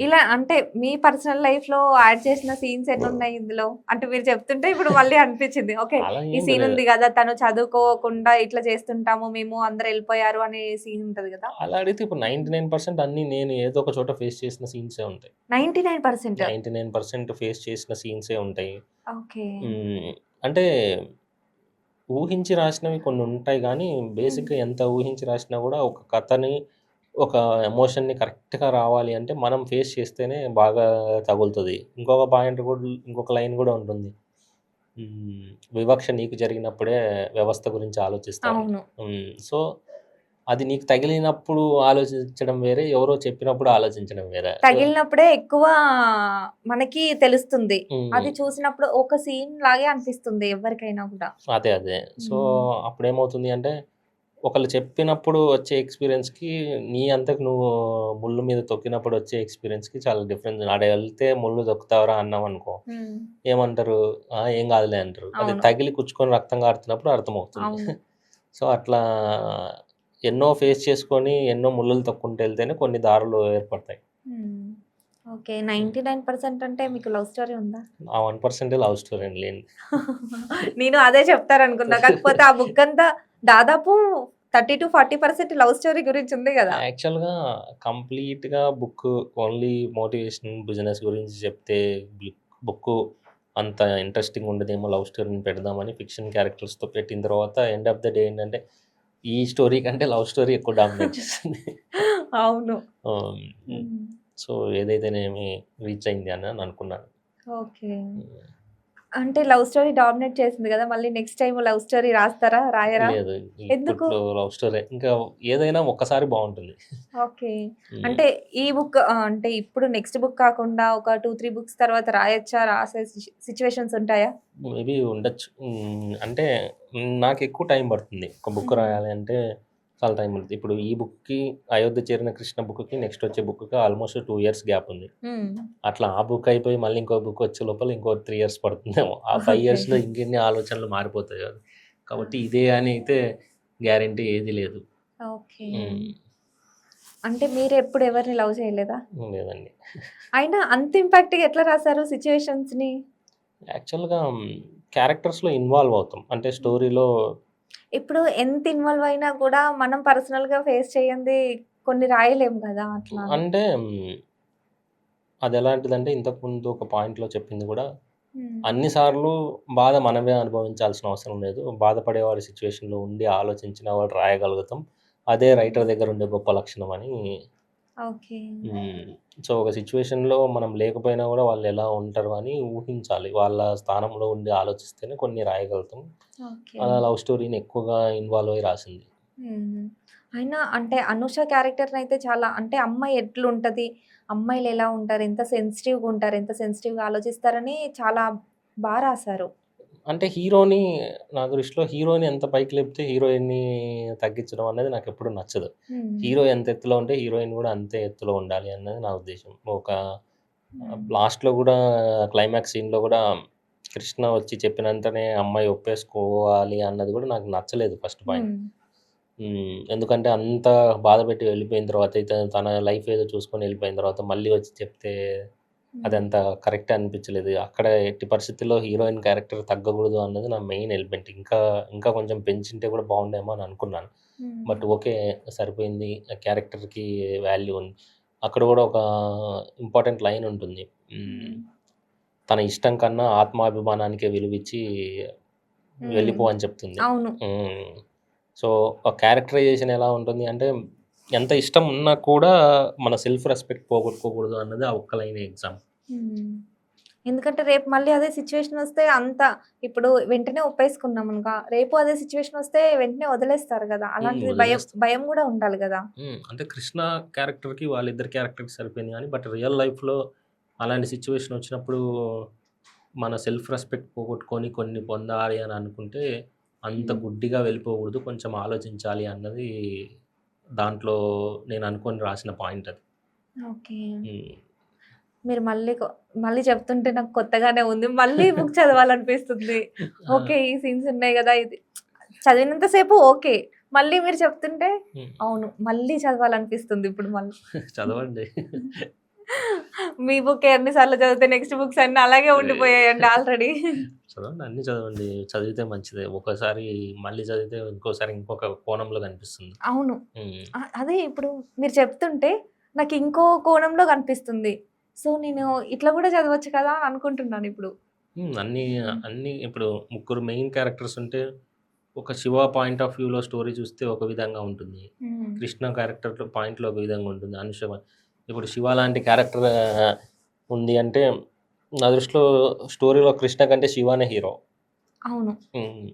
ఇలా అంటే మీ personal life లో యాడ్ చేసిన సీన్స్ ఎన్ని ఉన్నాయి ఇందులో? అంటే మీరు చెప్తుంటే ఇప్పుడు మళ్ళీ అనిపించింది. ఓకే. అలా ఈ ఏం సీన్ లేదు. ఉంది కదా! తను చదువుకోకుండా ఇట్లా చేస్తుంటాము మేము, అందరూ వెళ్ళిపోయారు అనే సీన్ ఉంటది కదా! అలా అడిగితే ఇప్పుడు 99% అన్నీ నేను ఏదో ఒక చోట ఫేస్ చేసిన సీన్సే ఉంటాయి. 99%. 99% ఫేస్ చేసిన సీన్సే ఉంటాయి. ఓకే. హ్మ్. అంటే ఊహించి రాసినవి కొన్నుంటాయి గానీ, హ్మ్. బేసిక్‌గా ఎంత ఊహించి రాసినా గూడా ఒక కథని, ఒక ఎమోషన్‌ని కరెక్ట్‌గా రావాలి అంటే, మనం ఫేస్ చేస్తేనే బాగా తగులుతది. ఇంకొక లైన్ గూడా ఉంటుంది. హ్మ్. వివక్ష నీకు జరిగినప్పుడే వ్యవస్థ గురించి ఆలోచిస్తావని. అవును. సో, అది నీకు తగిలినప్పుడు ఆలోచించడం వేరే, ఎవరో చెప్పినప్పుడు ఆలోచించడం వేరే. తగిలినప్పుడే ఎక్కువ మనకి తెలుస్తుంది. హ్మ్. అది చూసినప్పుడు ఒక సీన్ లాగే అనిపిస్తుంది ఎవరికైనా కూడా. అదే. సో, హ్మ్. అప్పుడేమవుతుంది అంటే, ఒకళ్ళు చెప్పినప్పుడు వచ్చే ఎక్స్‌పీరియన్స్‌కి, నీ అంతకు నువ్వు ముల్లు మీద తొక్కినప్పుడు వచ్చే ఎక్స్‌పీరియన్స్‌కి చాలా డిఫరెన్స్. ఆడ ఎళ్తే ముల్లు తొక్కుతావురా అన్నామనుకో, హ్మ్. ఏమంటారు? ఆ! ఏం కాదులే అంటారు. అది అవును. తగిలి కుచ్చుకొని రక్తం కారుతున్నప్పుడు అర్థమవుతుంది. అవును. సో, అట్లా ఎన్నో ఫేస్ చేసుకొని, ఎన్నో ముల్లులు తొక్కుంటూ ఎళ్తేనే కొన్ని దారులు ఏర్పడతాయి. హ్మ్. ఓకే. హ్మ్. 99% అంటే మీకు లవ్ స్టోరీ ఉందా? ఆ 1% లవ్ స్టోరీ అండి లేండి. నేను అదే చెప్తారనుకున్నా. కాకపోతే ఆ బుక్ అంతా దాదాపు 30-40% లవ్ స్టోరీ గురించి ఉంది గదా! యాక్చువల్‌గా కంప్లీట్‌గా బుక్కు ఓన్లీ మోటివేషన్, బిజినెస్ గురించి చెప్తే బుక్కు అంత ఇంట్రెస్టింగ్ ఉండదేమో, లవ్ స్టోరీని పెడదామని ఫిక్షన్ క్యారెక్టర్స్‌తో పెట్టిన తర్వాత ఎండ్ ఆఫ్ ద డే ఏంటంటే, ఈ స్టోరీ కంటే లవ్ స్టోరీ ఎక్కువ డామినేట్ చేస్తుంది. అవును. ఆహ్, హ్మ్. హ్మ్. సో, ఏదైతేనేమి రీచ్ అయింది అని అనుకున్నాను. ఓకే. హ్మ్. అంటే లవ్ స్టోరీ డామినేట్ చేసింది గదా! మళ్ళీ నెక్స్ట్ టైమ్ లవ్ స్టోరీ రాస్తారా? రాయరా? లేదు. ఎందుకు? ఇప్పట్లో లవ్ స్టోరీ ఇంకా ఏదైనా ఒక్కసారి బావుంటుంది. ఓకే. హ్మ్. అంటే ఈ బుక్ అంటే ఇప్పుడు నెక్స్ట్ బుక్ కాకుండా ఒక 2, 3 బుక్స్ తర్వాత రాయొచ్చా? రాసే సిట్యుయేషన్స్ ఉంటాయా? మేబీ ఉండొచ్చు. అంటే నాకెక్కువ టైం పడుతుంది. ఒక బుక్ హ్మ్. రాయాలి అంటే చాలా టైం పడుతుంది. ఇప్పుడు ఈ బుక్‌కి 'అయోధ్య చేరిన కృష్ణ' బుక్‌కి నెక్స్ట్ వచ్చే బుక్‌కి ఆల్మోస్ట్ 2 ఇయర్స్ గ్యాప్ ఉంది. హ్మ్. అట్లా ఆ బుక్ అయిపోయి మళ్ళీ ఇంకో బుక్ వచ్చే లోపల ఇంకో 3 ఇయర్స్ పడుతుందేమో. ఆ 5 ఓకే. ఇయర్స్‌లో ఇంకెన్ని ఆలోచనలు మారిపోతాయో అది. ఆ! కాబట్టి ఇదే అని అయితే గ్యారంటీ ఏది లేదు. ఓకే. హ్మ్. అంటే మీరెప్పుడు ఎవరిని లవ్ చేయలేదా? లేదండి. అయినా అంత ఇంపాక్ట్‌గా ఎట్లా రాసారు సిట్యుయేషన్స్‌ని? యాక్చువల్‌గా క్యారెక్టర్స్‌లో ఇన్వాల్వ్ అవుతాం. అంటే హ్మ్. స్టోరీలో ఇప్పుడు ఎంత ఇన్వాల్వ్ అయినా కూడా మనం పర్సనల్‌గా ఫేస్ చేయంది కొన్ని రాయలేము గదా! అట్లా అని. అంటే అదెలాంటిదంటే ఇంతకుముందు ఒక పాయింట్‌లో చెప్పింది గూడా, హ్మ్. అన్ని సార్లు బాధ మనమే అనుభవించాల్సిన అవసరం లేదు. బాధపడేవాడి సిట్యుయేషన్‌లో ఉండి ఆలోచించిన వాడు రాయగలుగుతాం. అదే హ్మ్. రైటర్ దగ్గర ఉండే గొప్ప లక్షణం అని. ఓకే. హ్మ్. సో, ఒక సిట్యుయేషన్‌లో మనం లేకపోయినా గూడా వాళ్ళెలా ఉంటారు అని ఊహించాలి. వాళ్ళ స్థానంలో ఉండి ఆలోచిస్తేనే కొన్ని రాయగలుగుతాం. ఓకే. అలా లవ్ స్టోరీని ఎక్కువగా ఇన్వాల్వ్ అయ్యి రాసింది. హుహు. అయినా అంటే 'అనూష' క్యారెక్టర్‌నయితే చాలా అంటే అమ్మాయి ఎట్లుంటది? అమ్మాయిలెలా ఉంటారు? ఎంత సెన్సిటివ్‌గా ఉంటారు? ఎంత సెన్సిటివ్‌గా ఆలోచిస్తారని చాలా రాసారు. అంటే నా దృష్టిలో హీరోని ఎంత పైకి లేపితే హీరోయిన్‌ని తగ్గించడం అనేది నాకెప్పుడు నచ్చదు. హ్మ్. హీరో ఎంత ఎత్తులో ఉంటే హీరోయిన్ గూడా అంతే ఎత్తులో ఉండాలి అన్నది నా ఉద్దేశ్యం. హ్మ్. లాస్ట్‌లో గూడా క్లైమాక్స్ సీన్‌లో గూడా కృష్ణ వచ్చి చెప్పినంతనే అమ్మాయి ఒప్పేసుకోవాలి అన్నది గూడా నాకు నచ్చలేదు ఫస్ట్ పాయింట్. హ్మ్. ఎందుకంటే అంత బాధపెట్టి వెళ్ళిపోయిన తర్వాత తన లైఫ్ ఏదో చూసుకొని వెళ్ళిపోయిన తర్వాత మళ్ళీ వచ్చి చెప్తే హ్మ్. అదంత కరెక్ట్ అనిపించలేదు. అక్కడ ఎట్టి పరిస్థితుల్లో హీరోయిన్ క్యారెక్టర్ తగ్గకూడదు అన్నది నా మెయిన్ ఎలిమెంట్. ఇంకా కొంచెం పెంచుంటే కూడా బాగుండేమో అని అనుకున్నాను. హ్మ్. But okay. సరిపోయింది. ఆ క్యారెక్టర్‌కి వాల్యూ ఉంది. అక్కడ కూడా ఒక ఇంపార్టెంట్ లైన్ ఉంటుంది. హ్మ్. హ్మ్. తన ఇష్టం కన్నా ఆత్మాభిమానానికే విలువిచ్చి హ్మ్. వెళ్ళిపో అని చెప్తుంది. అవును. హ్మ్. సో, ఆ క్యారెక్టరైజేషన్ ఎలా ఉంటుంది అంటే, ఎంత ఇష్టం ఉన్నా కూడా మన సెల్ఫ్ రెస్పెక్ట్ పోగొట్టుకోకూడదు అన్నది ఆ ఒక్క లైనే ఎగ్జాంపుల్. హ్మ్. ఎందుకంటే రేపు మళ్ళీ అదే సిట్యుయేషనొస్తే ఇప్పుడు వెంటనే ఒప్పేసుకున్నామనుకో, రేపు అదే సిట్యుయేషనొస్తే వెంటనే వదిలేస్తారు గదా! అలాంటిది భయం వదిలేస్తాం. భయం గూడా ఉండాలి గదా! అంటే కృష్ణ క్యారెక్టర్‌కి వాళ్ళిద్దరి క్యారెక్టర్‌కి సరిపోయింది గానీ, బట్ రియల్ లైఫ్‌లో అలాంటి సిట్యుయేషన్ వచ్చినప్పుడు మన సెల్ఫ్ రెస్పెక్ట్ పోగొట్టుకొని కొన్ని పొందాలి అని అనుకుంటే, అంత హ్మ్. గుడ్డిగా వెళ్ళిపోకూడదు. కొంచెం ఆలోచించాలి అన్నది దాంట్లో నేను అనుకోని రాసిన పాయింట్ అది. ఓకే. హ్మ్. మీరు మళ్ళీ చెప్తుంటే నాకు కొత్తగానే ఉంది. మళ్ళీ బుక్ చదవాలనిపిస్తుంది. ఆ! ఓకే. ఈ సీన్స్ ఉన్నాయి గదా! ఇది చదివినంత సేపు ఓకే. మళ్ళీ మీరు చెప్తుంటే హ్మ్. అవును. మళ్ళీ చదవాలనిపిస్తుంది ఇప్పుడు మళ్ళీ. చదవండి. మీ బుక్ ఎన్ని సార్లు చదివితే నెక్స్ట్ బుక్స్ అన్నీ అలాగే ఉండిపోయాయండి ఆల్రెడీ. చదవండి. అన్నీ చదవండి. చదివితే మంచిదే. ఒకసారి మళ్ళీ చదివితే ఇంకోసారి ఇంకొక కోణంలో కనిపిస్తుంది. అవును. హ్మ్. అదే ఇప్పుడు మీరు చెప్తుంటే నాకు ఇంకో కోణంలో కనిపిస్తుంది. సో, నేను ఇట్లా కూడా చదవచ్చు కదా అని అనుకుంటున్నానిప్పుడు. అన్నీ హ్మ్. అన్నీ ఇప్పుడు ముగ్గురు మెయిన్ క్యారెక్టర్స్ ఉంటే, ఒక 'శివ' పాయింట్ ఆఫ్ వ్యూలో స్టోరీ చూస్తే ఒక విధంగా ఉంటుంది. హ్మ్. 'కృష్ణ' క్యారెక్టర్ పాయింట్‌లో ఒక విధంగా ఉంటుంది. ఇప్పుడు 'శివ' లాంటి క్యారెక్టర్ ఉంది అంటే, నా దృష్టిలో స్టోరీలో 'కృష్ణ' కంటే 'శివనే' హీరో. అవును. హ్మ్.